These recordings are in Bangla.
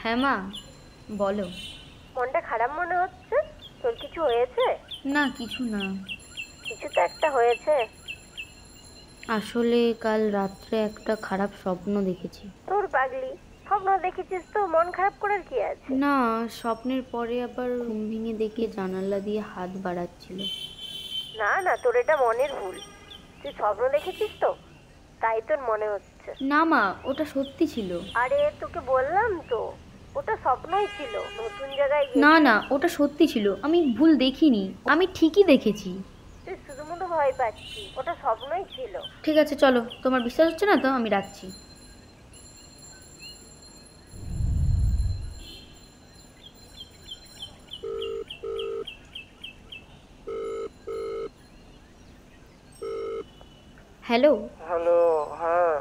হ্যাঁ মা, বলো। মনটা খারাপ মনে হচ্ছে? তোর কিছু হয়েছে? না, কিছু না। কিছু তো একটা হয়েছে। আসলে কাল রাত্রে একটা খারাপ স্বপ্ন দেখেছি। তোর পাগলি, স্বপ্ন দেখেছিস তো মন খারাপ করার কি আছে? না, স্বপ্নের পরে আবার ঘুম ভেঙে দেখি জানালা দিয়ে হাত বাড়াচ্ছিল। না না, তোর এটা মনের ভুল। তুই স্বপ্ন দেখেছিস তো, তাই তোর মনে হচ্ছে। না মা, ওটা সত্যি ছিল। আরে তোকে বললাম তো, ওটা স্বপ্নই ছিল। নতুন জায়গায় না গেছিস। না, ওটা সত্যি ছিল, আমি ভুল দেখিনি, আমি ঠিকই দেখেছি। তুই শুধু ভয় পাচ্ছিস, ওটা স্বপ্নই ছিল। ঠিক আছে চলো, তোমার বিশ্বাস হচ্ছে না তো আমি রাখছি। হ্যালো। হ্যালো। হ্যাঁ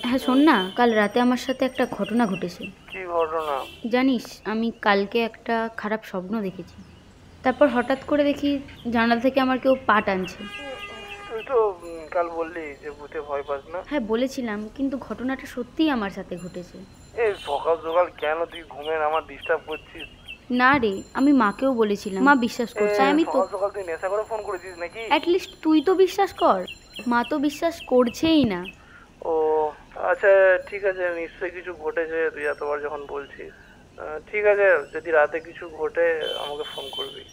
হ্যাঁ শোন না, কাল রাতে আমার সাথে একটা ঘটনা ঘটেছে। কি ঘটনা? জানিস, আমি কালকে একটা খারাপ স্বপ্ন দেখেছি। তারপর হঠাৎ করে দেখি জানালা থেকে আমার কেউ পা টানছে। তুই তো কাল বললি যে ভূতে ভয় পাস না। হ্যাঁ বলেছিলাম, কিন্তু ঘটনাটা সত্যিই আমার সাথে ঘটেছে। এই সকাল সকাল কেন তুই ঘুমের আমার ডিস্টার্ব করছিস? না রে, আমি মাকেও বলেছিলাম, মা বিশ্বাস করছে। আমি তো সকাল সকাল তুই নেশা করে ফোন করেছিস নাকি? অ্যাটলিস্ট তুই তো বিশ্বাস কর। মা তো বিশ্বাস করছেই না। ও আচ্ছা, ঠিক আছে, নিশ্চয়ই কিছু ঘটেছে তুই এতবার যখন বলছিস। ঠিক আছে, যদি রাতে কিছু ঘটে আমাকে ফোন করবি।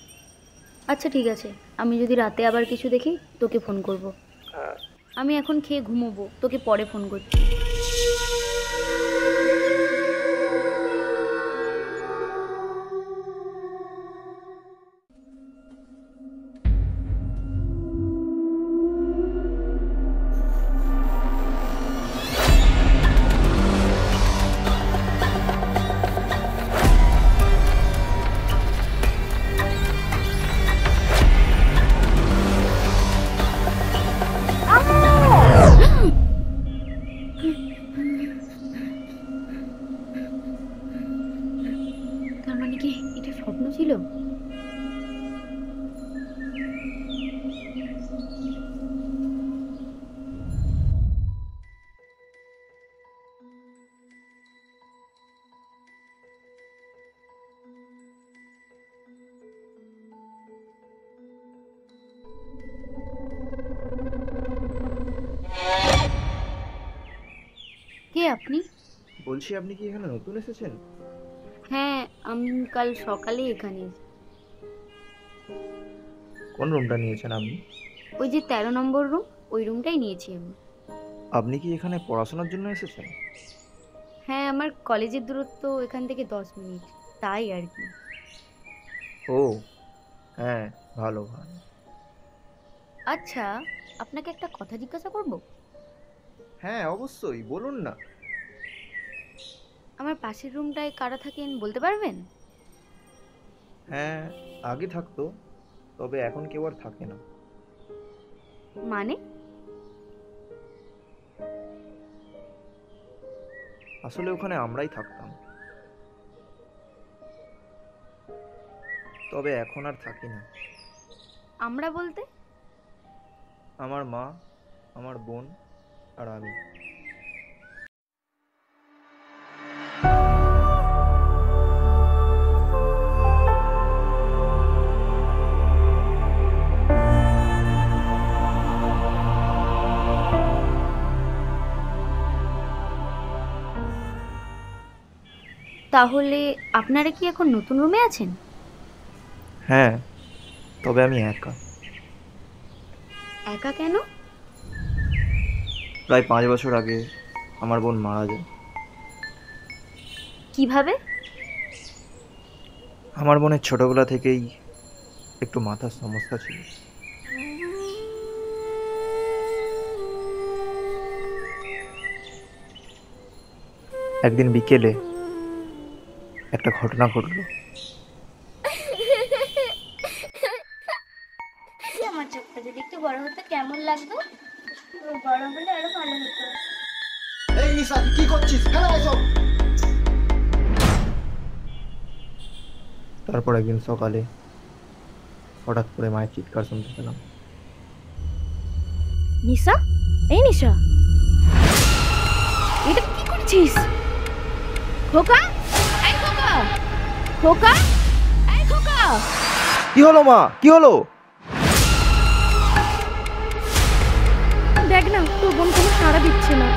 আচ্ছা ঠিক আছে, আমি যদি রাতে আবার কিছু দেখি তোকে ফোন করব। হ্যাঁ। আমি এখন খেয়ে ঘুমোবো, তোকে পরে ফোন করছি। তার মানে কি এটা স্বপ্ন ছিল? কে আপনি? বলছি, আপনি কি এখানে নতুন এসেছেন? হ্যাঁ, আমি কাল সকালে এখানে। কোন রুমটা নিয়েছেন আপনি? ওই যে 13 নম্বর রুম, ওই রুমটাই নিয়েছি আমি। আপনি কি এখানে পড়াশোনার জন্য এসেছেন? হ্যাঁ, আমার কলেজের দূরত্ব এখান থেকে 10 মিনিট, তাই আর কি। ও হ্যাঁ, ভালো ভালো। আচ্ছা, আপনাকে একটা কথা জিজ্ঞাসা করব? হ্যাঁ অবশ্যই, বলুন না। আমার পাশের রুমটায় কারা থাকেন বলতে পারবেন? হ্যাঁ, আগে থাকতো, তবে এখন কেউ আর থাকে না। মানে? আসলে ওখানে আমরাই থাকতাম, তবে এখন আর থাকি না। আমরা বলতে? আমার মা, আমার বোন আর আমি। তাহলে আপনারা কি এখন নতুন রুমে আছেন? হ্যাঁ, তবে আমি একা। একা কেন? প্রায় 5 বছর আগে আমার বোন মারা যায়। কিভাবে? আমার বোনের ছোটবেলা থেকেই একটু মাথার সমস্যা ছিল। একদিন বিকেলে একটা ঘটনা ঘটলো। আমার চোখটা যদি একটু বড় হতো কেমন লাগতো? বড় হলে আরো ভালো হতো। এই নিশা, তুই কি করছিস? ফেলা এসব। তারপর একদিন সকালে হঠাৎ করে মায়ের চিৎকার শুনতে পেলাম। নিশা, এই নিশা। এটা কি করেছিস? খোকা, এই খোকা, খোকা, এই খোকা। কি হলো মা, কি হলো? দেখ না, তোর বোন কোনো সাড়া দিচ্ছে না।